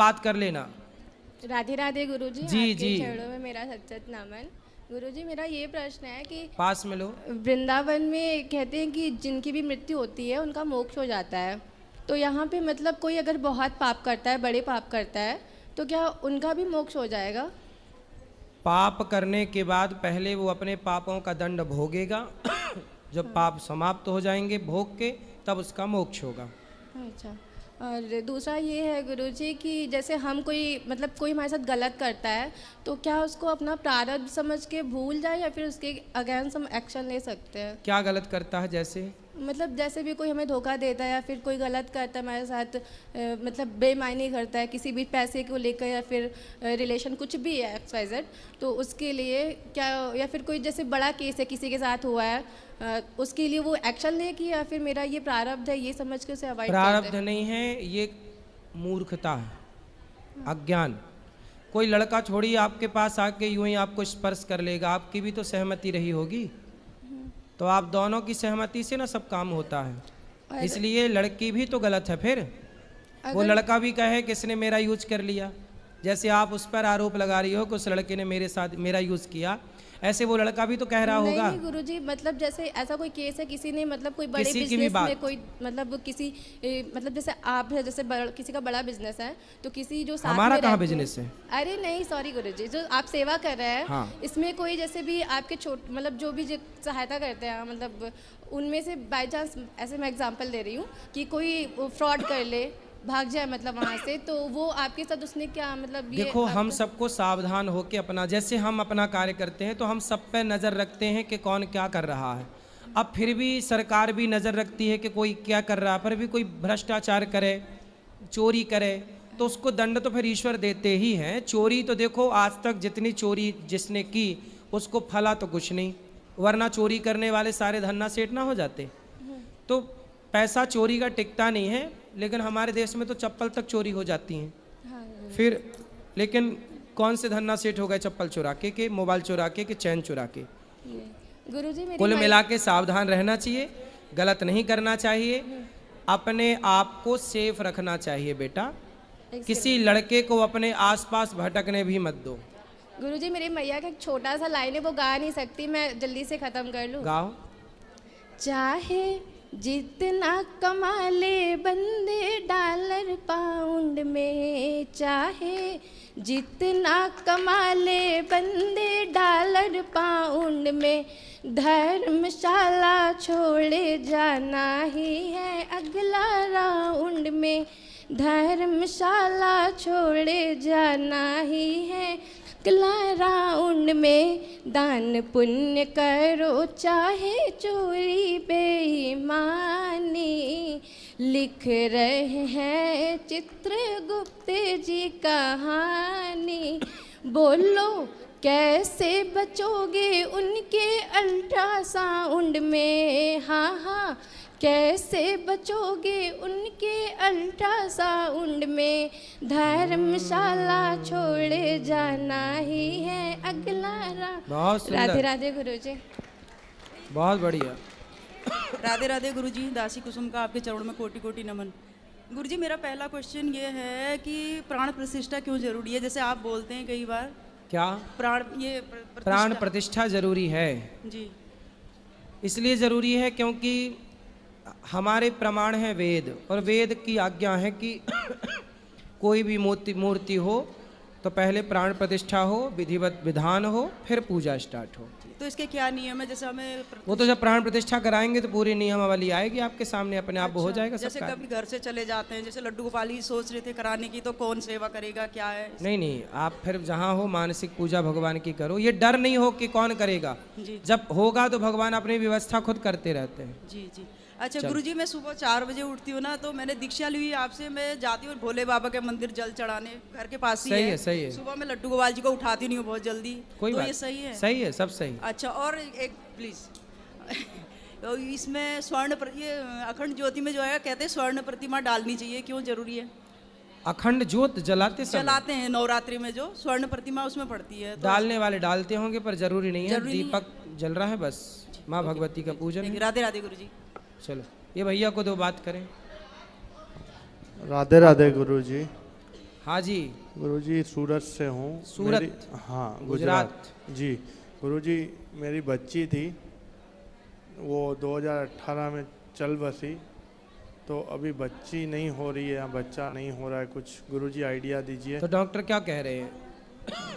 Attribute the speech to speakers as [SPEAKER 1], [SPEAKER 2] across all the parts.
[SPEAKER 1] बात कर लेना।
[SPEAKER 2] राधे राधे गुरुजी।
[SPEAKER 1] जी
[SPEAKER 2] आपके
[SPEAKER 1] जी
[SPEAKER 2] चरणों में मेरा सच्चत नमन। गुरुजी, मेरा ये प्रश्न है कि
[SPEAKER 1] पास में लो।
[SPEAKER 2] वृंदावन में कहते हैं कि जिनकी भी मृत्यु होती है उनका मोक्ष हो जाता है, तो यहाँ पे मतलब कोई अगर बहुत पाप करता है, बड़े पाप करता है, तो क्या उनका भी मोक्ष हो जाएगा?
[SPEAKER 1] पाप करने के बाद पहले वो अपने पापों का दंड भोगेगा। जब पाप समाप्त हो जाएंगे भोग के, तब उसका मोक्ष होगा।
[SPEAKER 2] अच्छा। और दूसरा ये है गुरुजी कि जैसे हम कोई मतलब कोई हमारे साथ गलत करता है, तो क्या उसको अपना प्रारब्ध समझ के भूल जाए या फिर उसके अगेंस्ट हम एक्शन ले सकते हैं?
[SPEAKER 1] क्या गलत करता है? जैसे
[SPEAKER 2] मतलब जैसे भी कोई हमें धोखा देता है या फिर कोई गलत करता है हमारे साथ, मतलब बेईमानी करता है किसी भी पैसे को लेकर या फिर रिलेशन कुछ भी है XYZ, तो उसके लिए क्या, या फिर कोई जैसे बड़ा केस है किसी के साथ हुआ है, उसके लिए वो एक्शन ले कि या फिर मेरा ये प्रारब्ध है ये समझ के उसे अवॉइड
[SPEAKER 1] प्रारब्ध
[SPEAKER 2] करते हैं?
[SPEAKER 1] नहीं है, ये मूर्खता है, अज्ञान। कोई लड़का छोड़िए आपके पास आके यूं ही आपको स्पर्श कर लेगा, आपकी भी तो सहमति रही होगी, तो आप दोनों की सहमति से ना सब काम होता है। इसलिए लड़की भी तो गलत है फिर। वो लड़का भी कहे कि इसने मेरा यूज कर लिया, जैसे आप उस पर आरोप लगा रही हो कि उस लड़के ने मेरे साथ मेरा यूज किया, ऐसे वो लड़का भी तो कह रहा होगा।
[SPEAKER 2] नहीं गुरुजी, मतलब जैसे ऐसा कोई केस है किसी ने मतलब कोई बड़े
[SPEAKER 1] किसी की भी
[SPEAKER 2] बिजनेस
[SPEAKER 1] बात।
[SPEAKER 2] में कोई मतलब किसी मतलब जैसे आप है, जैसे किसी का बड़ा बिजनेस है, तो किसी जो साथ
[SPEAKER 1] हमारा
[SPEAKER 2] में
[SPEAKER 1] कहाँ
[SPEAKER 2] रहते हैं-
[SPEAKER 1] बिजनेस है?
[SPEAKER 2] अरे नहीं सॉरी गुरुजी, जो आप सेवा कर रहे हैं,
[SPEAKER 1] हाँ।
[SPEAKER 2] इसमें कोई जैसे भी आपके मतलब जो भी सहायता करते हैं, मतलब उनमें से बाई चांस, ऐसे मैं एग्जाम्पल दे रही हूँ कि कोई फ्रॉड कर ले, भाग जाए मतलब वहाँ से, तो वो आपके साथ उसने क्या मतलब ये
[SPEAKER 1] देखो, हम
[SPEAKER 2] आपका-
[SPEAKER 1] सबको सावधान होकर अपना, जैसे हम अपना कार्य करते हैं तो हम सब पे नज़र रखते हैं कि कौन क्या कर रहा है। अब फिर भी सरकार भी नज़र रखती है कि कोई क्या कर रहा है, पर भी कोई भ्रष्टाचार करे, चोरी करे, तो उसको दंड तो फिर ईश्वर देते ही हैं। चोरी तो देखो, आज तक जितनी चोरी जिसने की उसको फला तो कुछ नहीं, वरना चोरी करने वाले सारे धन्ना सेठ ना हो जाते। तो पैसा चोरी का टिकता नहीं है, लेकिन हमारे देश में तो चप्पल तक चोरी हो जाती हैं।
[SPEAKER 2] हाँ,
[SPEAKER 1] फिर लेकिन कौन से धन्ना सेठ हो गए चप्पल चुरा के मोबाइल चुरा के चैन चुरा के।
[SPEAKER 2] गुरुजी मेरी
[SPEAKER 1] कुल
[SPEAKER 2] माई-
[SPEAKER 1] मिला के सावधान रहना चाहिए, गलत नहीं करना चाहिए, अपने आप को सेफ रखना चाहिए बेटा। किसी लड़के को अपने आसपास भटकने भी मत दो।
[SPEAKER 2] गुरुजी मेरी मैया का एक छोटा सा लाइन है, वो गा नहीं सकती, मैं जल्दी से खत्म कर लूँ।
[SPEAKER 1] गाओ।
[SPEAKER 2] चाहे जितना कमा ले बंदे डॉलर पाउंड में, चाहे जितना कमा ले बंदे डॉलर पाउंड में, धर्मशाला छोड़े जाना ही है अगला राउंड में, धर्मशाला छोड़े जाना ही है अगला राउंड में, दान पुण्य करो चाहे चोरी बेईमानी, लिख रहे हैं चित्रगुप्त जी कहानी, बोलो कैसे बचोगे उनके अल्ट्रासाउंड में, हाँ हाँ कैसे बचोगे उनके अल्ट्रासाउंड में, धर्मशाला छोड़े जाना ही है अगला
[SPEAKER 1] बहुत सुंदर।
[SPEAKER 2] राधे राधे गुरुजी।
[SPEAKER 1] बहुत बढ़िया।
[SPEAKER 3] राधे राधे गुरुजी, दासी कुसुम का आपके चरणों में कोटि कोटि नमन। गुरुजी मेरा पहला क्वेश्चन ये है कि प्राण प्रतिष्ठा क्यों जरूरी है? जैसे आप बोलते हैं कई बार
[SPEAKER 1] क्या प्राण प्रतिष्ठा जरूरी है?
[SPEAKER 3] जी।
[SPEAKER 1] इसलिए जरूरी है क्योंकि हमारे प्रमाण है वेद, और वेद की आज्ञा है कि कोई भी मूर्ति हो तो पहले प्राण प्रतिष्ठा हो, विधिवत विधान हो, फिर पूजा स्टार्ट हो।
[SPEAKER 3] तो इसके क्या नियम है? जैसे हमें
[SPEAKER 1] वो तो जब प्राण प्रतिष्ठा कराएंगे तो पूरी नियमावली आएगी आपके सामने, अपने आप हो जाएगा
[SPEAKER 3] जैसे
[SPEAKER 1] सबका।
[SPEAKER 3] कभी घर से चले जाते हैं, जैसे लड्डू गोपाल ही सोच रहे थे कराने की, तो कौन सेवा करेगा, क्या है?
[SPEAKER 1] नहीं नहीं, आप फिर जहाँ हो मानसिक पूजा भगवान की करो, ये डर नहीं हो कि कौन करेगा।
[SPEAKER 3] जी
[SPEAKER 1] जब होगा तो भगवान अपनी व्यवस्था खुद करते रहते हैं।
[SPEAKER 3] जी जी। अच्छा गुरुजी, मैं सुबह 4 बजे उठती हूँ ना, तो मैंने दीक्षा ली हुई आपसे, मैं जाती हूँ भोले बाबा के मंदिर जल चढ़ाने, घर के पास ही
[SPEAKER 1] सही
[SPEAKER 3] है।
[SPEAKER 1] है, सही है।
[SPEAKER 3] सुबह मैं लड्डू गोपाल जी को उठाती नहीं हूँ बहुत जल्दी,
[SPEAKER 1] कोई
[SPEAKER 3] तो
[SPEAKER 1] बात
[SPEAKER 3] ये सही है?
[SPEAKER 1] सही है, सब सही।
[SPEAKER 3] अच्छा, और एक प्लीज तो इसमें ये अखंड ज्योति में जो है कहते हैं स्वर्ण प्रतिमा डालनी चाहिए, क्यों जरूरी है?
[SPEAKER 1] अखंड ज्योत जलाते समय
[SPEAKER 3] जलाते हैं नवरात्रि में, जो स्वर्ण प्रतिमा उसमें पड़ती है, तो
[SPEAKER 1] डालने वाले डालते होंगे, पर जरूरी नहीं है।
[SPEAKER 3] जरूरी नहीं है।
[SPEAKER 1] दीपक जल रहा है, बस माँ भगवती का पूजन है।
[SPEAKER 3] राधे राधे गुरुजी।
[SPEAKER 1] चलो ये भैया को दो बात करें।
[SPEAKER 4] राधे राधे गुरुजी।
[SPEAKER 1] हाँ जी।
[SPEAKER 4] गुरुजी सूरत से हूँ।
[SPEAKER 1] सूरत?
[SPEAKER 4] हाँ,
[SPEAKER 1] गुजरात।
[SPEAKER 4] जी। गुरुजी मेरी बच्ची थी, वो 2018 में चल बसी, तो अभी बच्ची नहीं हो रही है या बच्चा नहीं हो रहा है, कुछ गुरुजी आइडिया दीजिए।
[SPEAKER 1] तो डॉक्टर क्या कह रहे हैं?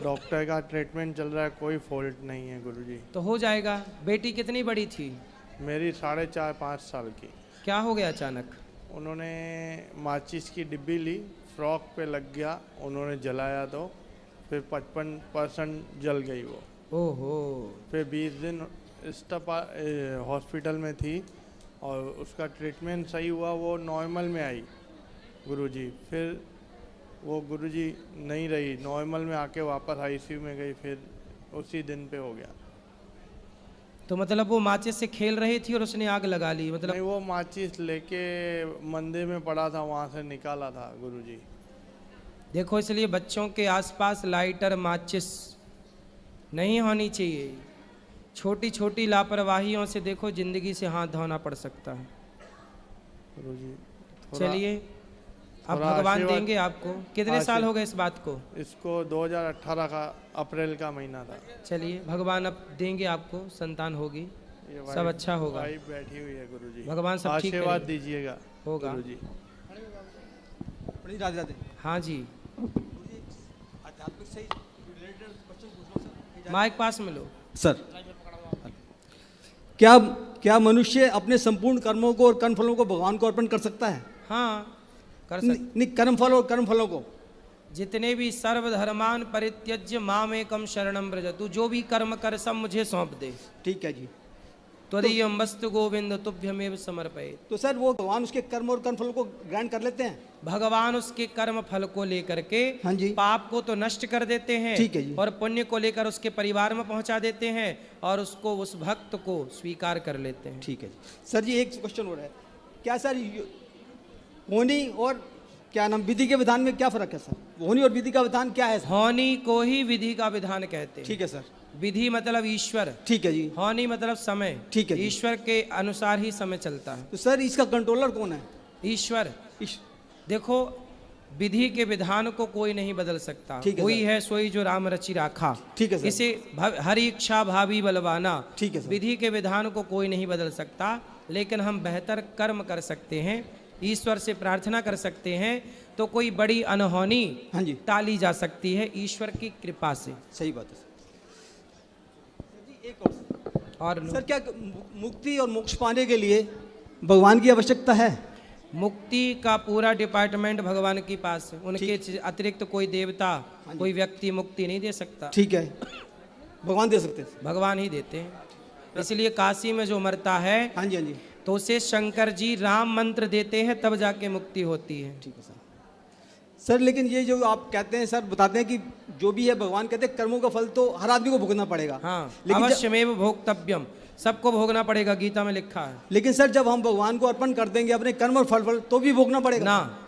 [SPEAKER 4] डॉक्टर का ट्रीटमेंट चल रहा है, कोई फॉल्ट नहीं है गुरुजी।
[SPEAKER 1] तो हो जाएगा। बेटी कितनी बड़ी थी?
[SPEAKER 4] मेरी 4.5-5 साल की।
[SPEAKER 1] क्या हो गया अचानक?
[SPEAKER 4] उन्होंने माचिस की डिब्बी ली, फ्रॉक पे लग गया, उन्होंने जलाया तो फिर 55% जल गई वो।
[SPEAKER 1] ओहो।
[SPEAKER 4] फिर 20 दिन हॉस्पिटल में थी और उसका ट्रीटमेंट सही हुआ, वो नॉर्मल में आई गुरुजी। फिर वो गुरुजी नहीं रही, नॉर्मल में आके वापस आईसीयू में गई, फिर उसी दिन पे हो गया।
[SPEAKER 1] तो मतलब वो माचिस से खेल रही थी और उसने आग लगा ली? मतलब
[SPEAKER 4] नहीं, वो माचिस लेके मंदिर में पड़ा था, वहाँ से निकाला था गुरुजी।
[SPEAKER 1] देखो, इसलिए बच्चों के आसपास लाइटर माचिस नहीं होनी चाहिए। छोटी छोटी लापरवाहियों से देखो जिंदगी से हाथ धोना पड़ सकता है।
[SPEAKER 4] गुरुजी
[SPEAKER 1] चलिए, अब
[SPEAKER 4] थोड़ा
[SPEAKER 1] भगवान
[SPEAKER 4] आशीर्वाद-
[SPEAKER 1] देंगे आपको। कितने साल हो गए इस बात को?
[SPEAKER 4] इसको 2018 का अप्रैल का महीना था।
[SPEAKER 1] चलिए, भगवान अब देंगे आपको, संतान होगी,
[SPEAKER 4] ये
[SPEAKER 1] सब
[SPEAKER 4] वाइफ-
[SPEAKER 1] अच्छा होगा।
[SPEAKER 4] वाइफ बैठी हुई है गुरुजी,
[SPEAKER 1] भगवान सब ठीक
[SPEAKER 4] आशीर्वाद
[SPEAKER 1] करेंगे।
[SPEAKER 4] दीजिएगा
[SPEAKER 1] होगा।
[SPEAKER 4] गुरुजी।
[SPEAKER 5] राधे राधे।
[SPEAKER 1] हाँ जी,
[SPEAKER 5] आध्यात्मिक से रिलेटेड क्वेश्चन पूछ लो सर।
[SPEAKER 1] माइक पास में लो।
[SPEAKER 5] सर, क्या क्या मनुष्य अपने संपूर्ण कर्मों को और कर्म फलों को भगवान को अर्पण कर सकता है?
[SPEAKER 1] हाँ, कर सकते।
[SPEAKER 5] नहीं, कर्म फल और कर्म फलों को।
[SPEAKER 1] जितने भी सर्वधर्मान परित्यज्य मामेकम शरणम व्रज, तू जो भी कर्म कर सब मुझे सौंप दे।
[SPEAKER 5] ठीक है जी।
[SPEAKER 1] त्वदीयम वस्तु गोविंद तुभ्यमेव समर्पयेत्।
[SPEAKER 5] तो सर वो भगवान उसके कर्म और कर्म फलों को ग्रहण कर लेते हैं?
[SPEAKER 1] भगवान उसके कर्म फल को लेकर के
[SPEAKER 5] हाँ जी।
[SPEAKER 1] पाप को तो नष्ट कर देते हैं,
[SPEAKER 5] ठीक है जी।
[SPEAKER 1] और पुण्य को लेकर उसके परिवार में पहुंचा देते हैं और उसको, उस भक्त को स्वीकार कर लेते हैं।
[SPEAKER 5] ठीक है जी। सर जी, एक क्वेश्चन हो रहा है, क्या सर होनी और क्या नाम विधि के विधान में क्या फर्क है सर? होनी और विधि का विधान क्या है सर?
[SPEAKER 1] होनी को ही विधि का विधान कहते हैं।
[SPEAKER 5] ठीक है सर।
[SPEAKER 1] विधि मतलब ईश्वर,
[SPEAKER 5] ठीक है जी।
[SPEAKER 1] होनी मतलब समय।
[SPEAKER 5] ठीक है जी।
[SPEAKER 1] ईश्वर के अनुसार ही समय चलता है।
[SPEAKER 5] तो सर इसका कंट्रोलर कौन है?
[SPEAKER 1] ईश्वर।
[SPEAKER 5] इस
[SPEAKER 1] देखो, विधि के विधान को कोई नहीं बदल सकता।
[SPEAKER 5] ठीक है
[SPEAKER 1] कोई
[SPEAKER 5] सर।
[SPEAKER 1] है सोई जो राम रचि राखा।
[SPEAKER 5] ठीक है सर।
[SPEAKER 1] इसे हरि इच्छा भावी बलवाना।
[SPEAKER 5] ठीक है सर।
[SPEAKER 1] विधि के विधान को कोई नहीं बदल सकता, लेकिन हम बेहतर कर्म कर सकते हैं, ईश्वर से प्रार्थना कर सकते हैं, तो कोई बड़ी अनहोनी
[SPEAKER 5] हाँ जी,
[SPEAKER 1] टाली जा सकती है ईश्वर की कृपा से।
[SPEAKER 5] सही बात है सर। एक और
[SPEAKER 1] और
[SPEAKER 5] सर, क्या मुक्ति और मोक्ष पाने के लिए भगवान की आवश्यकता है?
[SPEAKER 1] मुक्ति का पूरा डिपार्टमेंट भगवान के पास है। उनके अतिरिक्त कोई देवता, कोई व्यक्ति मुक्ति नहीं दे सकता।
[SPEAKER 5] ठीक है, भगवान दे सकते हैं।
[SPEAKER 1] भगवान ही देते हैं। इसलिए काशी में जो मरता है
[SPEAKER 5] हाँ जी, हाँ जी।
[SPEAKER 1] तो उसे शंकर जी राम मंत्र देते हैं, तब जाके मुक्ति होती है।
[SPEAKER 5] ठीक है सर। सर लेकिन ये जो आप कहते हैं सर, बताते हैं कि जो भी है भगवान कहते हैं कर्मों का फल तो हर आदमी को भुगतना पड़ेगा।
[SPEAKER 1] हाँ,
[SPEAKER 5] लेकिन
[SPEAKER 1] अवश्यमेव भोक्तव्यम, सबको भोगना पड़ेगा, गीता में लिखा है।
[SPEAKER 5] लेकिन सर जब हम भगवान को अर्पण कर देंगे अपने कर्म और फल तो भी भोगना पड़ेगा
[SPEAKER 1] ना,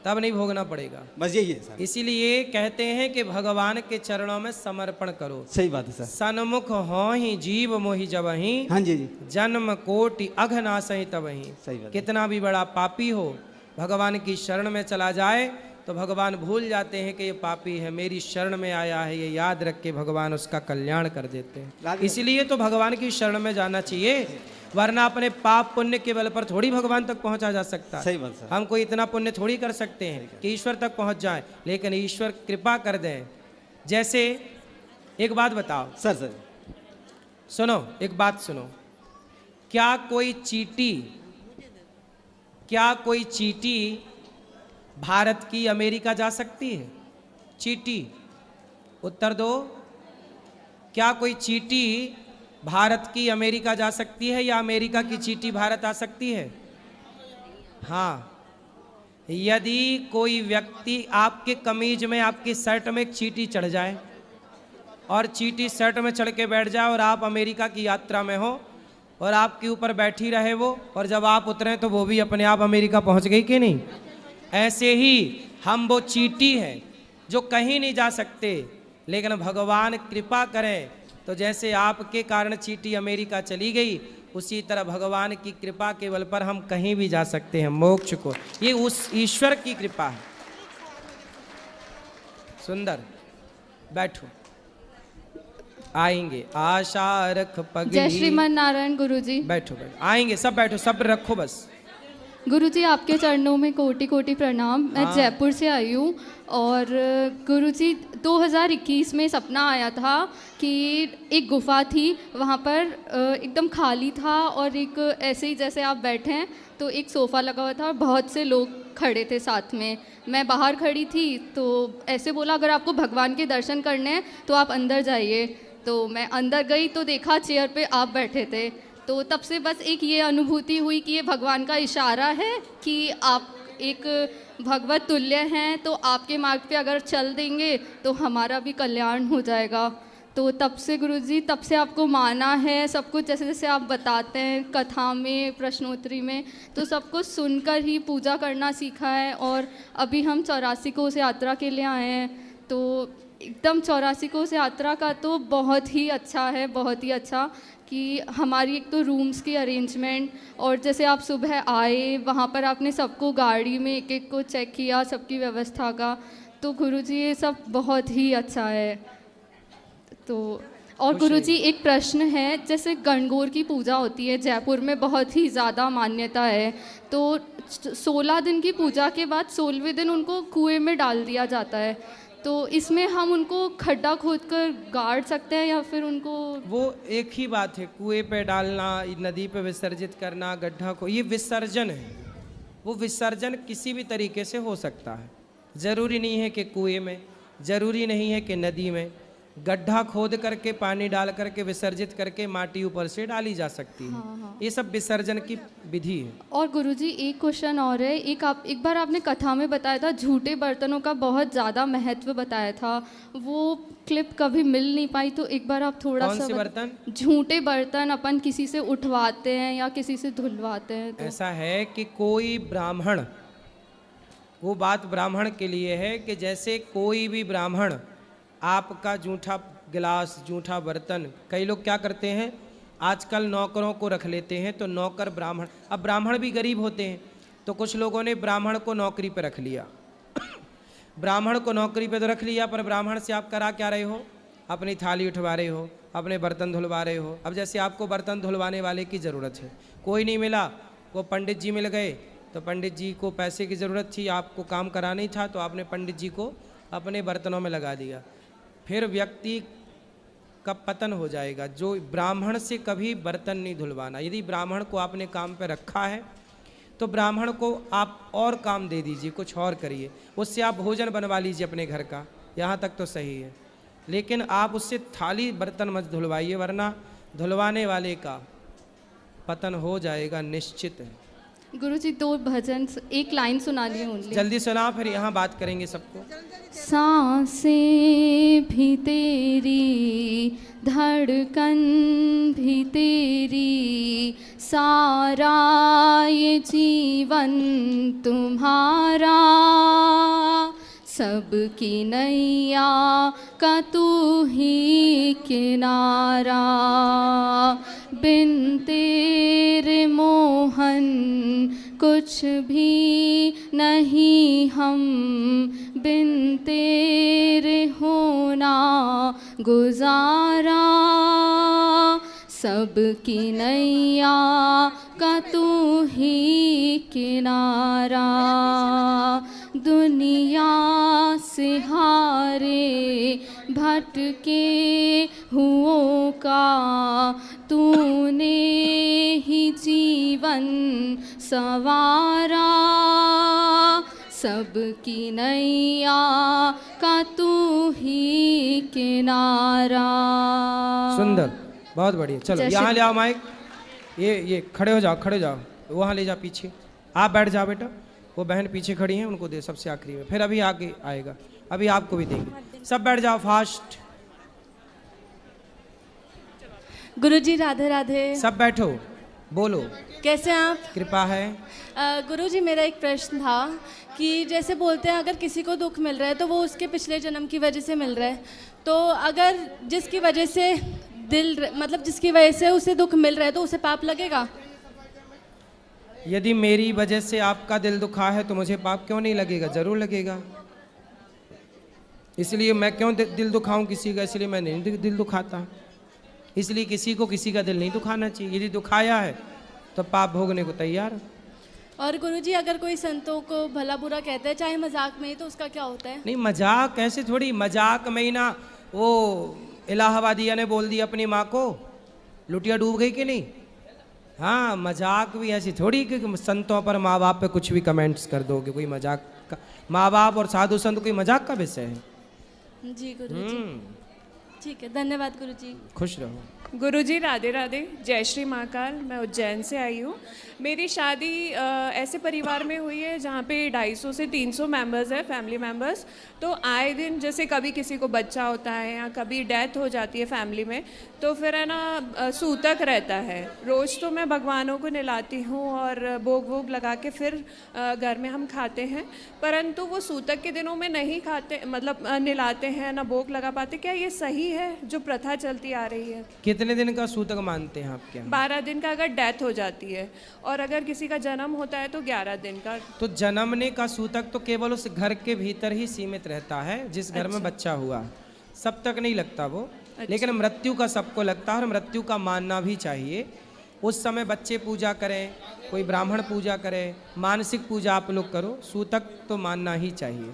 [SPEAKER 1] तब नहीं भोगना पड़ेगा।
[SPEAKER 5] बस यही है सर।
[SPEAKER 1] इसीलिए कहते हैं कि भगवान के चरणों में समर्पण करो।
[SPEAKER 5] सही बात है सर।
[SPEAKER 1] सन्मुख हो ही जीव मोहि जबहि,
[SPEAKER 5] हाँ जी जी,
[SPEAKER 1] जन्म कोटि अघनासहि तबहि।
[SPEAKER 5] सही बात है।
[SPEAKER 1] कितना भी बड़ा पापी हो, भगवान की शरण में चला जाए तो भगवान भूल जाते हैं कि ये पापी है, मेरी शरण में आया है, ये याद रख के भगवान उसका कल्याण कर देते हैं। इसलिए तो भगवान की शरण में जाना चाहिए, वरना अपने पाप पुण्य के बल पर थोड़ी भगवान तक पहुंचा जा सकता है।
[SPEAKER 5] सही बात सर।
[SPEAKER 1] हम कोई इतना पुण्य थोड़ी कर सकते हैं कि ईश्वर तक पहुंच जाए, लेकिन ईश्वर कृपा कर दें। जैसे एक बात बताओ
[SPEAKER 5] सर सर
[SPEAKER 1] सुनो, एक बात सुनो, क्या कोई चींटी भारत की अमेरिका जा सकती है? चींटी, उत्तर दो। क्या कोई चींटी भारत की अमेरिका जा सकती है या अमेरिका की चींटी भारत आ सकती है? हाँ, यदि कोई व्यक्ति आपके कमीज में, आपकी शर्ट में एक चींटी चढ़ जाए और चींटी शर्ट में चढ़ के बैठ जाए और आप अमेरिका की यात्रा में हो और आपके ऊपर बैठी रहे वो, और जब आप उतरें तो वो भी अपने आप अमेरिका पहुंच गई कि नहीं? ऐसे ही हम वो चींटी हैं जो कहीं नहीं जा सकते, लेकिन भगवान कृपा करें तो जैसे आपके कारण चींटी अमेरिका चली गई, उसी तरह भगवान की कृपा के बल पर हम कहीं भी जा सकते हैं मोक्ष को। ये उस ईश्वर की कृपा है। सुंदर, बैठो। आएंगे, आशा रख पगली।
[SPEAKER 6] जय श्रीमन नारायण गुरुजी।
[SPEAKER 1] बैठो बैठो, आएंगे सब, बैठो, सब्र रखो बस।
[SPEAKER 6] गुरुजी आपके चरणों में कोटि कोटि प्रणाम। मैं
[SPEAKER 1] हाँ।
[SPEAKER 6] जयपुर से आई हूँ और गुरुजी 2021 में सपना आया था कि एक गुफा थी, वहाँ पर एकदम खाली था और एक ऐसे ही जैसे आप बैठे हैं तो एक सोफ़ा लगा हुआ था और बहुत से लोग खड़े थे साथ में। मैं बाहर खड़ी थी तो ऐसे बोला अगर आपको भगवान के दर्शन करने हैं तो आप अंदर जाइए। तो मैं अंदर गई तो देखा चेयर पे आप बैठे थे। तो तब से बस एक ये अनुभूति हुई कि ये भगवान का इशारा है कि आप एक भगवत तुल्य हैं, तो आपके मार्ग पे अगर चल देंगे तो हमारा भी कल्याण हो जाएगा। तो तब से गुरुजी, तब से आपको माना है सब कुछ, जैसे जैसे आप बताते हैं कथा में, प्रश्नोत्तरी में, तो सब कुछ सुनकर ही पूजा करना सीखा है। और अभी हम 84 कोस यात्रा के लिए आए हैं, तो एकदम 84 कोस यात्रा का तो बहुत ही अच्छा है, बहुत ही अच्छा कि हमारी एक तो रूम्स की अरेंजमेंट, और जैसे आप सुबह आए वहाँ पर आपने सबको गाड़ी में एक एक को चेक किया, सबकी व्यवस्था का, तो गुरुजी ये सब बहुत ही अच्छा है। तो और गुरुजी एक प्रश्न है, जैसे गणगौर की पूजा होती है जयपुर में, बहुत ही ज़्यादा मान्यता है, तो 16 दिन की पूजा के बाद 16वें दिन उनको कुएं में डाल दिया जाता है, तो इसमें हम उनको खड्डा खोदकर गाड़ सकते हैं या फिर उनको?
[SPEAKER 1] वो एक ही बात है, कुएं पे डालना, नदी पे विसर्जित करना, गड्ढा को, ये विसर्जन है। वो विसर्जन किसी भी तरीके से हो सकता है, ज़रूरी नहीं है कि कुएं में, ज़रूरी नहीं है कि नदी में, गड्ढा खोद करके पानी डाल करके विसर्जित करके माटी ऊपर से डाली जा सकती है।
[SPEAKER 6] हाँ।
[SPEAKER 1] ये सब विसर्जन की विधि है।
[SPEAKER 6] और गुरुजी एक क्वेश्चन और है, एक बार आपने कथा में बताया था झूठे बर्तनों का बहुत ज़्यादा महत्व बताया था, वो क्लिप कभी मिल नहीं पाई, तो एक बार आप थोड़ा
[SPEAKER 1] कौन
[SPEAKER 6] सा
[SPEAKER 1] से बर्तन?
[SPEAKER 6] झूठे बर्तन अपन किसी से उठवाते हैं या किसी से धुलवाते हैं तो?
[SPEAKER 1] ऐसा है कि कोई ब्राह्मण, वो बात ब्राह्मण के लिए है कि जैसे कोई भी ब्राह्मण आपका जूठा गिलास, जूठा बर्तन, कई लोग क्या करते हैं आजकल नौकरों को रख लेते हैं, तो नौकर ब्राह्मण, अब ब्राह्मण भी गरीब होते हैं, तो कुछ लोगों ने ब्राह्मण को नौकरी पर रख लिया। ब्राह्मण को नौकरी पे तो रख लिया, पर ब्राह्मण से आप करा क्या रहे हो? अपनी थाली उठवा रहे हो, अपने बर्तन धुलवा रहे हो। अब जैसे आपको बर्तन धुलवाने वाले की ज़रूरत है, कोई नहीं मिला, वो पंडित जी मिल गए, तो पंडित जी को पैसे की ज़रूरत थी, आपको काम कराना ही था, तो आपने पंडित जी को अपने बर्तनों में लगा दिया, फिर व्यक्ति का पतन हो जाएगा। जो ब्राह्मण से कभी बर्तन नहीं धुलवाना। यदि ब्राह्मण को आपने काम पे रखा है तो ब्राह्मण को आप और काम दे दीजिए, कुछ और करिए, उससे आप भोजन बनवा लीजिए अपने घर का, यहाँ तक तो सही है, लेकिन आप उससे थाली बर्तन मत धुलवाइए, वरना धुलवाने वाले का पतन हो जाएगा, निश्चित है।
[SPEAKER 6] गुरुजी 2 भजन, एक लाइन सुना लिए ओनली।
[SPEAKER 1] जल्दी सुना, फिर यहाँ बात करेंगे सबको।
[SPEAKER 6] सांसें भी तेरी, धड़कन भी तेरी, सारा ये जीवन तुम्हारा, सबकी नैया का तू ही किनारा, बिन तेरे मोहन कुछ भी नहीं हम, बिन तेरे होना गुजारा, सबकी नैया का तू ही किनारा, दुनिया से हारे भटके हुओं का तूने ही जीवन सवारा, सबकी नैया का तू ही किनारा।
[SPEAKER 1] सुंदर, बहुत बढ़िया। चलो यहाँ ले आओ माइक, ये खड़े हो जाओ, खड़े हो जाओ, वहाँ ले जाओ पीछे, आप बैठ जाओ बेटा, वो बहन पीछे खड़ी हैं, उनको दे सबसे आखिरी में, फिर अभी आगे आएगा, अभी आपको भी देंगे। सब बैठ जाओ फास्ट।
[SPEAKER 7] गुरुजी राधे राधे।
[SPEAKER 1] सब बैठो, बोलो।
[SPEAKER 7] कैसे हैं आप?
[SPEAKER 1] कृपा है।
[SPEAKER 7] गुरुजी मेरा एक प्रश्न था कि जैसे बोलते हैं अगर किसी को दुख मिल रहा है तो वो उसके पिछले जन्म की वजह से मिल रहा है, तो अगर जिसकी वजह से जिसकी वजह से उसे दुख मिल रहा है तो उसे पाप लगेगा?
[SPEAKER 1] यदि मेरी वजह से आपका दिल दुखा है तो मुझे पाप क्यों नहीं लगेगा? जरूर लगेगा। इसलिए मैं क्यों दिल दुखाऊं किसी का, इसलिए मैं नहीं दिल दुखाता। इसलिए किसी को किसी का दिल नहीं दुखाना चाहिए। यदि दुखाया है तो पाप भोगने को तैयार।
[SPEAKER 7] और गुरुजी अगर कोई संतों को भला बुरा कहता है चाहे मजाक में ही, तो उसका क्या होता है?
[SPEAKER 1] नहीं, मजाक ऐसे थोड़ी, मजाक में ही ना वो इलाहाबादिया ने बोल दिया अपनी माँ को, लुटिया डूब गई कि नहीं। हाँ, मजाक भी ऐसी थोड़ी कि संतों पर माँ बाप पे कुछ भी कमेंट्स कर दोगे, कोई मजाक का। माँ बाप और साधु संत कोई मजाक का विषय है।
[SPEAKER 7] जी गुरुजी, ठीक है, धन्यवाद गुरुजी।
[SPEAKER 1] खुश रहो।
[SPEAKER 8] गुरुजी राधे राधे, जय श्री महाकाल। मैं उज्जैन से आई हूँ। मेरी शादी ऐसे परिवार में हुई है जहाँ पे 250 से 300 मेंबर्स है, फैमिली मेंबर्स। तो आए दिन जैसे कभी किसी को बच्चा होता है या कभी डेथ हो जाती है फैमिली में, तो फिर है ना सूतक रहता है। रोज़ तो मैं भगवानों को नहलाती हूँ और भोग वोग लगा के फिर घर में हम खाते हैं, परंतु वो सूतक के दिनों में नहीं खाते, मतलब नहलाते हैं ना भोग लगा पाते। क्या ये सही है जो प्रथा चलती आ रही है?
[SPEAKER 1] कितने दिन का सूतक मानते हैं आपके यहाँ?
[SPEAKER 8] 12 दिन का अगर डेथ हो जाती है, और अगर किसी का जन्म होता है तो 11 दिन का।
[SPEAKER 1] तो जन्मने का सूतक तो केवल उस घर के भीतर ही सीमित रहता है जिस घर में बच्चा हुआ, सब तक नहीं लगता वो। लेकिन मृत्यु का सबको लगता है और मृत्यु का मानना भी चाहिए। उस समय बच्चे पूजा करें, कोई ब्राह्मण पूजा करे, मानसिक पूजा आप लोग करो, सूतक तो मानना ही चाहिए।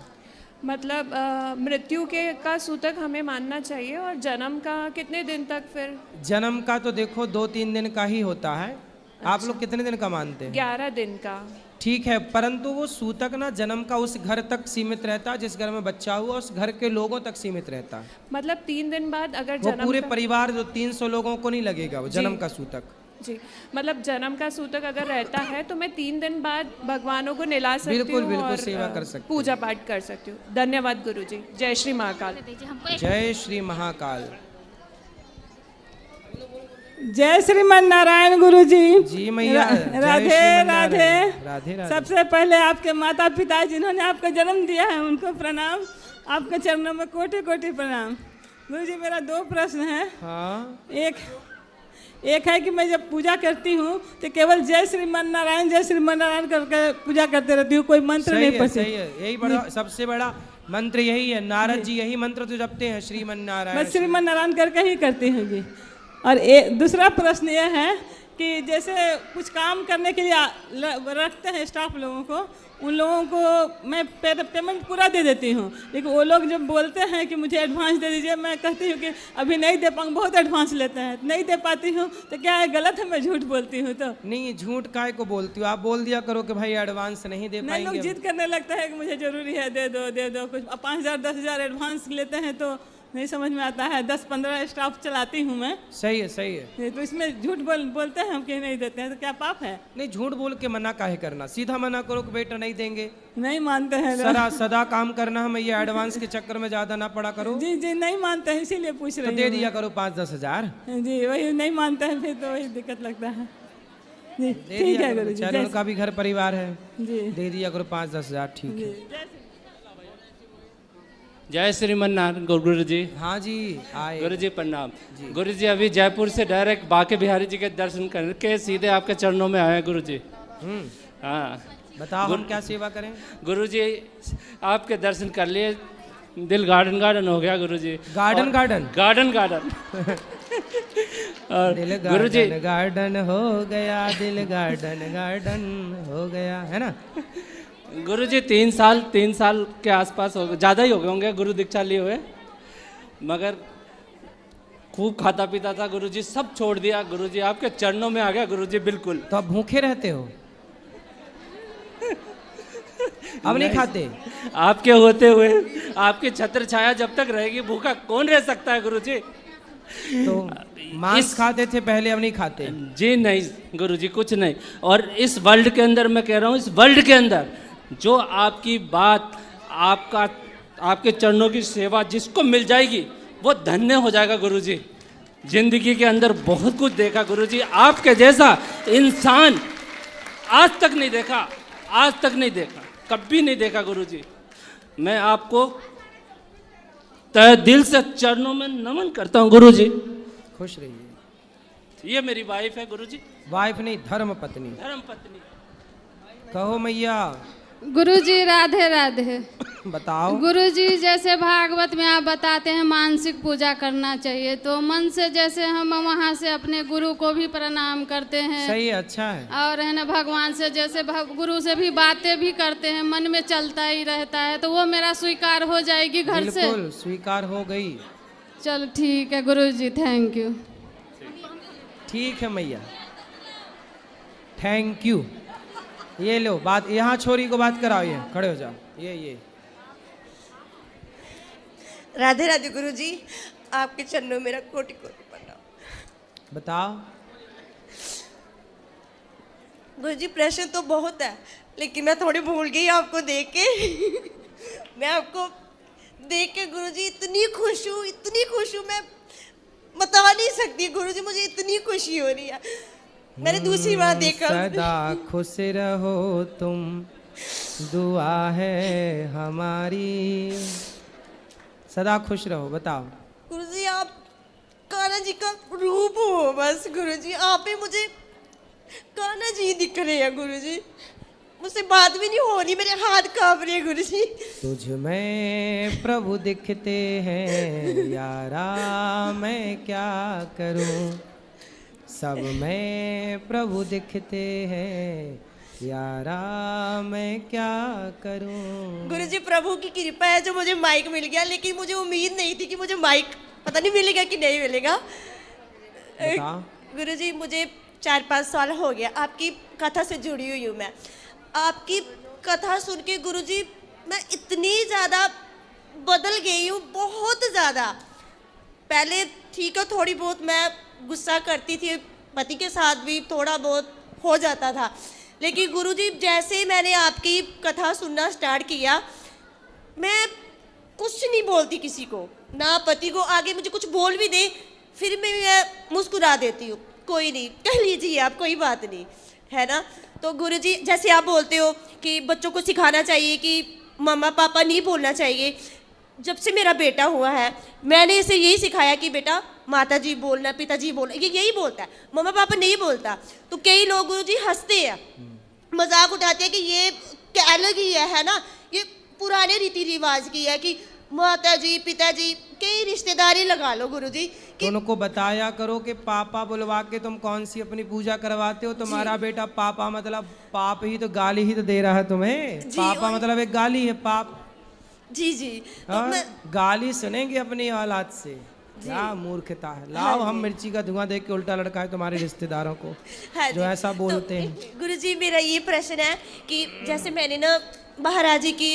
[SPEAKER 8] मतलब मृत्यु के का सूतक हमें मानना चाहिए। और जन्म का कितने दिन तक फिर?
[SPEAKER 1] जन्म का तो देखो 2-3 दिन का ही होता है। आप लोग कितने दिन का मानते हैं?
[SPEAKER 8] 11 दिन का।
[SPEAKER 1] ठीक है, परंतु वो सूतक ना जन्म का उस घर तक सीमित रहता है जिस घर में बच्चा हुआ, उस घर के लोगों तक सीमित रहता है।
[SPEAKER 8] मतलब 3 दिन बाद अगर
[SPEAKER 1] वो
[SPEAKER 8] जन्म
[SPEAKER 1] पूरे
[SPEAKER 8] का...
[SPEAKER 1] परिवार जो 300 लोगों को नहीं लगेगा वो जन्म का सूतक।
[SPEAKER 8] जी, मतलब जन्म का सूतक अगर रहता है तो मैं 3 दिन बाद भगवानों को नहला सकती हूँ।
[SPEAKER 1] बिल्कुल बिल्कुल
[SPEAKER 8] और
[SPEAKER 1] सेवा कर सकते हैं।
[SPEAKER 8] पूजा पाठ कर सकती हूँ। धन्यवाद गुरुजी। जय श्री महाकाल।
[SPEAKER 1] जय श्री महाकाल।
[SPEAKER 9] जय श्रीमन नारायण गुरु जी।
[SPEAKER 1] जी मैया।
[SPEAKER 9] राधे राधे।
[SPEAKER 1] राधे राधे।
[SPEAKER 9] सबसे पहले आपके माता पिता जिन्होंने आपको जन्म दिया है उनको प्रणाम, आपके चरणों में कोटि कोटि प्रणाम। गुरु जी मेरा 2 प्रश्न है।
[SPEAKER 1] हाँ।
[SPEAKER 9] एक है कि मैं जब पूजा करती हूँ तो केवल जय श्रीमन नारायण करके पूजा करते रहती हूँ, कोई मंत्र नहीं पढ़ती।
[SPEAKER 1] सही है, यही बड़ा सबसे बड़ा मंत्र यही है। नारद जी यही मंत्र तो जपते हैं, श्रीमन नारायण।
[SPEAKER 9] मैं श्रीमन नारायण करके ही करती हूँ जी। और दूसरा प्रश्न ये है कि जैसे कुछ काम करने के लिए रखते हैं स्टाफ लोगों को, उन लोगों को मैं पेमेंट पूरा दे देती हूँ, लेकिन वो लोग जब बोलते हैं कि मुझे एडवांस दे दीजिए, मैं कहती हूँ कि अभी नहीं दे पाऊँगा, बहुत एडवांस लेते हैं, नहीं दे पाती हूँ। तो क्या है, गलत है मैं झूठ बोलती हूँ? तो
[SPEAKER 1] नहीं, झूठ काहे को बोलती हो? आप बोल दिया करो कि भाई एडवांस नहीं दे पाएंगे।
[SPEAKER 9] लोग जिद करने लगता है कि मुझे ज़रूरी है, दे दो कुछ। 5,000 10,000 एडवांस लेते हैं तो नहीं समझ में आता है। 10-15 स्टाफ चलाती हूँ मैं।
[SPEAKER 1] सही है, सही है।
[SPEAKER 9] तो इसमें झूठ बोलते हैं हम कि नहीं देते हैं, तो क्या पाप है?
[SPEAKER 1] नहीं, झूठ बोल के मना काहे करना, सीधा मना करो कि बेटा नहीं देंगे।
[SPEAKER 9] नहीं मानते हैं
[SPEAKER 1] सदा काम करना हमें, ये एडवांस के चक्कर में ज्यादा ना पड़ा करो।
[SPEAKER 9] जी जी नहीं मानते हैं, इसीलिए पूछ रही
[SPEAKER 1] हूँ। तो दे दिया करो 5-10 हज़ार।
[SPEAKER 9] जी वही नहीं मानते हैं, फिर तो वही दिक्कत लगता है जी। ठीक है गुरु जी,
[SPEAKER 1] उनका भी घर परिवार है
[SPEAKER 9] जी,
[SPEAKER 1] दे दिया करो 5-10 हज़ार। ठीक है।
[SPEAKER 10] जय श्रीमन नारायण गुरु जी।
[SPEAKER 1] हाँ जी आए।
[SPEAKER 10] गुरु जी प्रणाम। गुरु जी अभी जयपुर से डायरेक्ट बांके बिहारी जी के दर्शन करके सीधे आपके चरणों में आए गुरु जी। हाँ
[SPEAKER 1] बताओ हम क्या सेवा करें?
[SPEAKER 10] गुरु जी आपके दर्शन कर लिए, दिल गार्डन हो गया गुरु जी।
[SPEAKER 1] गार्डन
[SPEAKER 10] और
[SPEAKER 1] दिल
[SPEAKER 10] गुरु जी
[SPEAKER 1] गार्डन हो गया, दिल गार्डन हो गया, है ना?
[SPEAKER 10] गुरु जी 3 साल के आसपास हो गए, ज़्यादा ही हो गए होंगे गुरु दीक्षा लिए हुए, मगर खूब खाता पीता था गुरु जी, सब छोड़ दिया गुरु जी, आपके चरणों में आ गया गुरु जी। बिल्कुल।
[SPEAKER 1] तो अब भूखे रहते हो? अब नहीं खाते?
[SPEAKER 10] आपके होते हुए आपकी छत्र छाया जब तक रहेगी, भूखा कौन रह सकता है गुरु जी?
[SPEAKER 1] तो मांस खाते थे पहले, अब नहीं खाते?
[SPEAKER 10] जी नहीं गुरु जी, कुछ नहीं। और इस वर्ल्ड के अंदर, मैं कह रहा हूँ इस वर्ल्ड के अंदर जो आपकी बात, आपके चरणों की सेवा जिसको मिल जाएगी वो धन्य हो जाएगा गुरु जी। जिंदगी के अंदर बहुत कुछ देखा गुरु जी, आपके जैसा इंसान आज तक नहीं देखा, कभी नहीं देखा गुरु जी। मैं आपको तहे दिल से चरणों में नमन करता हूँ गुरु जी।
[SPEAKER 1] खुश रहिए।
[SPEAKER 10] ये मेरी वाइफ है गुरु जी।
[SPEAKER 1] वाइफ नहीं, धर्म पत्नी।
[SPEAKER 10] धर्म पत्नी।
[SPEAKER 1] कहो मैया
[SPEAKER 11] गुरुजी राधे राधे।
[SPEAKER 1] बताओ।
[SPEAKER 11] गुरुजी जैसे भागवत में आप बताते हैं मानसिक पूजा करना चाहिए, तो मन से जैसे हम वहाँ से अपने गुरु को भी प्रणाम करते हैं।
[SPEAKER 1] सही, अच्छा है।
[SPEAKER 11] और है ना भगवान से जैसे गुरु से भी बातें भी करते हैं, मन में चलता ही रहता है, तो वो मेरा स्वीकार हो जाएगी घर से?
[SPEAKER 1] बिल्कुल स्वीकार हो गई।
[SPEAKER 11] चलो ठीक है गुरुजी, थैंक यू।
[SPEAKER 1] ठीक है मैया, थैंक यू। ये लो बात, यहाँ छोरी को बात कराओ, ये खड़े हो जाओ। ये
[SPEAKER 12] राधे राधे गुरुजी, आपके चरणों मेरा कोटि कोटि प्रणाम।
[SPEAKER 1] बताओ।
[SPEAKER 12] गुरुजी प्रश्न तो बहुत है, लेकिन मैं थोड़ी भूल गई आपको देख के। मैं आपको देख के गुरुजी इतनी खुश हूँ, मैं बता नहीं सकती गुरुजी, मुझे इतनी खुशी हो रही है। मैंने दूसरी बार देखा।
[SPEAKER 1] सदा खुश रहो तुम, दुआ है हमारी। सदा खुश रहो। बताओ।
[SPEAKER 12] गुरुजी आप कान्हा जी का रूप हो बस। गुरुजी आप ही मुझे कान्हा जी दिख रहे हैं गुरुजी, मुझसे बात भी नहीं हो रही, मेरे हाथ कांप रहे हैं गुरुजी।
[SPEAKER 1] तुझ में प्रभु दिखते हैं यारा, मैं क्या करूं। सब में प्रभु दिखते हैं यारा, मैं क्या करूं।
[SPEAKER 12] गुरुजी प्रभु की कृपा है जो मुझे माइक मिल गया, लेकिन मुझे उम्मीद नहीं थी कि मुझे माइक पता नहीं मिलेगा कि नहीं मिलेगा। गुरुजी मुझे 4-5 साल हो गया आपकी कथा से जुड़ी हुई हूँ मैं। आपकी कथा सुन के गुरुजी मैं इतनी ज़्यादा बदल गई हूँ, बहुत ज़्यादा। पहले ठीक है थोड़ी बहुत मैं गुस्सा करती थी, पति के साथ भी थोड़ा बहुत हो जाता था, लेकिन गुरुजी जैसे ही मैंने आपकी कथा सुनना स्टार्ट किया, मैं कुछ नहीं बोलती किसी को, ना पति को। आगे मुझे कुछ बोल भी दे फिर मैं मुस्कुरा देती हूँ, कोई नहीं, कह लीजिए आप, कोई बात नहीं, है ना। तो गुरुजी जैसे आप बोलते हो कि बच्चों को सिखाना चाहिए कि मम्मा पापा नहीं बोलना चाहिए, जब से मेरा बेटा हुआ है मैंने इसे यही सिखाया कि बेटा माता जी बोलना, पिताजी बोलना, ये यही बोलता है, मम्मा पापा नहीं बोलता। तो कई लोग गुरुजी हंसते हैं, मजाक उठाते हैं कि ये क्या अलग ही है ना, ये पुराने रीति रिवाज की है कि माता जी पिताजी, कई रिश्तेदारी लगा लो गुरुजी।
[SPEAKER 1] तो उनको बताया करो कि पापा बुलवा के तुम कौन सी अपनी पूजा करवाते हो। तुम्हारा बेटा पापा मतलब पाप ही तो, गाली ही तो दे रहा है तुम्हें। पापा मतलब एक गाली है, पाप।
[SPEAKER 12] जी जी
[SPEAKER 1] तो गाली सुनेंगे अपनी औलाद से, क्या मूर्खता है। लाओ हम मिर्ची का धुआं देख के उल्टा लड़का है तुम्हारे रिश्तेदारों को जो ऐसा बोलते हैं।
[SPEAKER 12] गुरुजी मेरा ये प्रश्न है कि जैसे मैंने ना महाराज जी की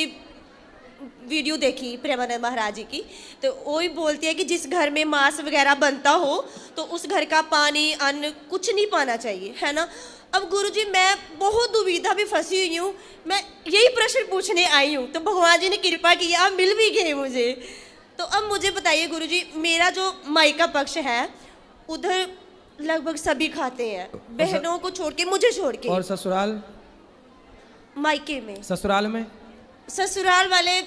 [SPEAKER 12] वीडियो देखी, प्रेमानंद महाराज जी की, तो वो ही बोलते हैं कि जिस घर में मांस वगैरह बनता हो तो उस घर का पानी अन्न कुछ नहीं पाना चाहिए, है ना। अब गुरुजी मैं बहुत दुविधा में फंसी हुई हूँ, मैं यही प्रश्न पूछने आई हूँ, तो भगवान जी ने कृपा की, आप मिल भी गए मुझे। तो अब मुझे बताइए गुरुजी, मेरा जो मायका पक्ष है उधर लगभग सभी खाते हैं, बहनों को छोड़ के, मुझे छोड़ के।
[SPEAKER 1] और ससुराल?
[SPEAKER 12] मायके में। ससुराल वाले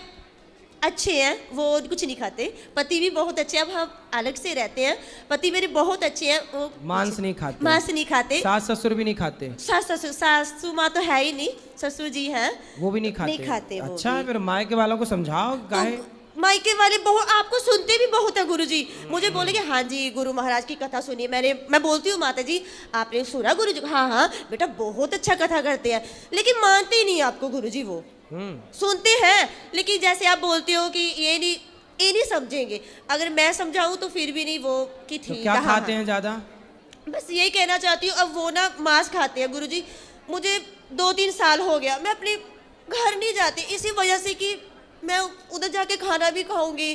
[SPEAKER 12] अच्छे हैं, वो कुछ नहीं खाते, पति भी बहुत अच्छे हैं। अब हम अलग से रहते हैं, पति मेरे बहुत अच्छे हैं, वो
[SPEAKER 1] मांस नहीं खाते।
[SPEAKER 12] मांस नहीं खाते।
[SPEAKER 1] सास ससुर भी नहीं खाते।
[SPEAKER 12] सासू माँ तो है ही नहीं, ससुर जी हैं,
[SPEAKER 1] वो भी नहीं खाते।
[SPEAKER 12] नहीं खाते वो
[SPEAKER 1] अच्छा है,
[SPEAKER 12] भी।
[SPEAKER 1] फिर मायके वालों को समझाओ। काहे
[SPEAKER 12] मायके वाले बहुत आपको सुनते भी बहुत है गुरुजी, मुझे बोले कि हाँ जी गुरु महाराज की कथा सुनिए। मैं बोलती हूँ माता जी आपने सुना गुरुजी? हाँ हाँ बेटा बहुत अच्छा कथा करते हैं, लेकिन मानते ही नहीं आपको गुरुजी। वो सुनते हैं लेकिन जैसे आप बोलते हो कि ये नहीं समझेंगे, अगर मैं समझाऊं तो फिर भी नहीं, वो कि ठीक।
[SPEAKER 1] तो क्या खाते हैं ज्यादा?
[SPEAKER 12] बस यही कहना चाहती हूँ। अब वो ना मांस खाते हैं गुरुजी, मुझे 2-3 साल हो गया, मैं अपने घर नहीं जाती इसी वजह से कि मैं उधर जाके खाना भी खाऊंगी,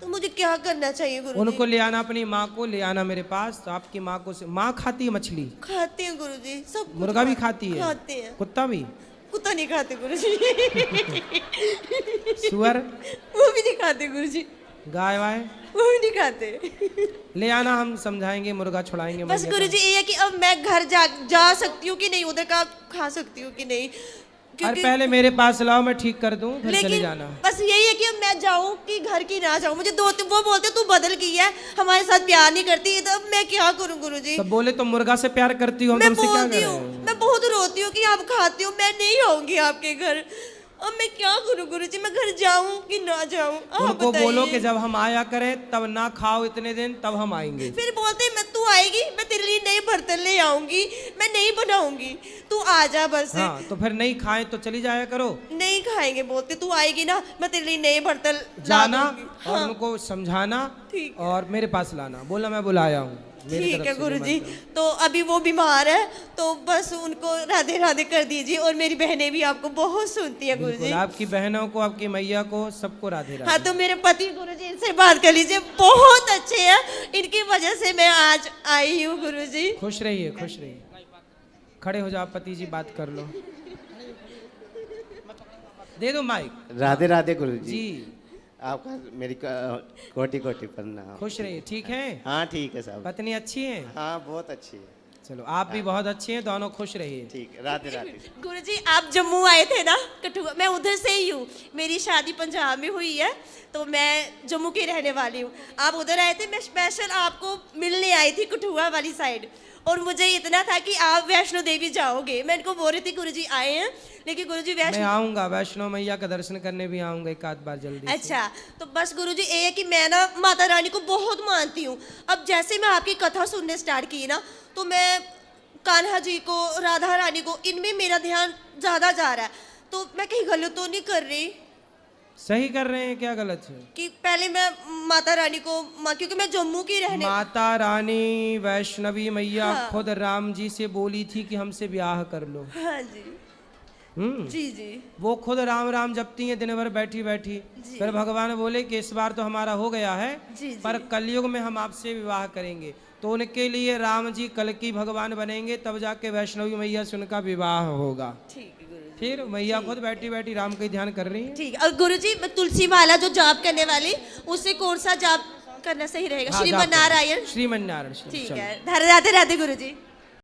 [SPEAKER 12] तो मुझे क्या करना चाहिए गुरुजी?
[SPEAKER 1] उनको ले आना, अपनी माँ को ले आना मेरे पास। तो आपकी माँ को माँ खाती है मछली?
[SPEAKER 12] खाते हैं गुरुजी, सब।
[SPEAKER 1] मुर्गा भी खाती है?
[SPEAKER 12] खाते हैं।
[SPEAKER 1] कुत्ता भी?
[SPEAKER 12] कुत्ता नहीं खाते गुरुजी।
[SPEAKER 1] सुअर?
[SPEAKER 12] वो भी नहीं खाते गुरुजी।
[SPEAKER 1] गाय वाय?
[SPEAKER 12] वो भी नहीं खाते।
[SPEAKER 1] ले आना, हम समझाएंगे, मुर्गा छुड़ाएंगे।
[SPEAKER 12] बस गुरुजी ये है कि अब मैं घर जा सकती हूँ कि नहीं, उधर का खा सकती हूँ कि नहीं,
[SPEAKER 1] अरे पहले मेरे पास लाओ, मैं ठीक कर दूं, फिर चले जाना।
[SPEAKER 12] बस यही है कि अब मैं जाऊं कि घर की ना जाऊं। मुझे वो बोलते तू बदल गई है, हमारे साथ प्यार नहीं करती, तो अब मैं क्या करूं गुरुजी?
[SPEAKER 1] तो बोले तो मुर्गा से प्यार करती हो, हम तुमसे क्या करें?
[SPEAKER 12] मैं बहुत रोती हूँ कि आप खाते हो, मैं नहीं आऊंगी आपके घर। अब मैं क्या करूँ गुरुजी, मैं घर जाऊँ कि ना जाऊँ?
[SPEAKER 1] उनको बोलो कि जब हम आया करें तब ना खाओ इतने दिन, तब हम आएंगे।
[SPEAKER 12] फिर बोलते हैं मैं तू आएगी, मैं तेरे लिए नए बर्तन ले आऊंगी, मैं नहीं बनाऊंगी, तू आ जा बस।
[SPEAKER 1] हाँ तो फिर नहीं खाए तो चली जाया करो।
[SPEAKER 12] नहीं खाएंगे, बोलते तू आएगी ना मैं तेरे लिए नए बर्तन
[SPEAKER 1] जाना
[SPEAKER 12] ला दूंगी।
[SPEAKER 1] और
[SPEAKER 12] हाँ।
[SPEAKER 1] उनको समझाना
[SPEAKER 12] ठीक
[SPEAKER 1] और मेरे पास लाना, बोला मैं बुलाया हूँ।
[SPEAKER 12] ठीक है गुरुजी। तो अभी वो बीमार है तो बस उनको राधे राधे कर दीजिए, और मेरी बहनें भी आपको बहुत सुनती हैं गुरुजी।
[SPEAKER 1] आपकी बहनों को, आपकी मैया को, सबको राधे राधे।
[SPEAKER 12] हाँ तो मेरे पति गुरुजी, इनसे बात कर लीजिए, बहुत अच्छे हैं, इनकी वजह से मैं आज आई हूँ गुरुजी।
[SPEAKER 1] खुश रहिए, खुश रहिए। खड़े हो जाओ पति जी, बात कर लो। दे दो माइक।
[SPEAKER 13] राधे राधे गुरुजी।
[SPEAKER 1] जी
[SPEAKER 13] आपका मेरी कोटि कोटि प्रणाम।
[SPEAKER 1] खुश रहिए। ठीक है?
[SPEAKER 13] हाँ ठीक है साहब।
[SPEAKER 1] पत्नी अच्छी है?
[SPEAKER 13] हाँ बहुत अच्छी है।
[SPEAKER 1] चलो आप भी बहुत अच्छे हैं, दोनों खुश रहिए।
[SPEAKER 13] ठीक है, राधे राधे।
[SPEAKER 12] गुरुजी आप जम्मू आए थे ना, कठुआ, मैं उधर से ही हूँ, मेरी शादी पंजाब में हुई है तो मैं जम्मू की रहने वाली हूँ। आप उधर आए थे, मैं स्पेशल आपको मिलने आई थी कठुआ वाली साइड, और मुझे इतना था कि आप वैष्णो देवी जाओगे। मैं इनको बोल रही थी गुरुजी आए हैं, लेकिन गुरुजी
[SPEAKER 1] मैं
[SPEAKER 12] वैष्णो,
[SPEAKER 1] आऊंगा, वैष्णो मैया का दर्शन करने भी आऊंगा एक आध बार जल्दी से।
[SPEAKER 12] अच्छा तो बस गुरुजी ये है कि मैं ना माता रानी को बहुत मानती हूँ। अब जैसे मैं आपकी कथा सुनने स्टार्ट की ना, तो मैं कान्हा जी को, राधा रानी को, इनमें मेरा ध्यान ज़्यादा जा रहा है। तो मैं कहीं गलत तो नहीं कर रही?
[SPEAKER 1] सही कर रहे हैं, क्या गलत है?
[SPEAKER 12] कि पहले मैं माता रानी को क्योंकि मैं जम्मू की रहने,
[SPEAKER 1] माता रानी वैष्णवी मैया
[SPEAKER 12] हाँ।
[SPEAKER 1] खुद राम जी से बोली थी कि हमसे ब्याह कर लो।
[SPEAKER 12] हाँ जी जी जी।
[SPEAKER 1] वो खुद राम राम जपती हैं दिन भर बैठी बैठी। फिर भगवान बोले कि इस बार तो हमारा हो गया है, पर कलयुग में हम आपसे विवाह करेंगे। तो उनके लिए राम जी कल की भगवान बनेंगे, तब जाके वैष्णवी मैया से उनका विवाह होगा।
[SPEAKER 12] ठीक है गुरुजी।
[SPEAKER 1] फिर मैया खुद बैठी बैठी राम का ध्यान कर रही है।
[SPEAKER 12] ठीक। और गुरुजी तुलसी माला जो जाप करने वाली, उससे कौन सा जाप करना सही रहेगा?
[SPEAKER 1] हाँ,
[SPEAKER 12] श्रीमन नारायण।
[SPEAKER 1] श्रीमन नारायण।
[SPEAKER 12] ठीक है, राधे राधे गुरुजी।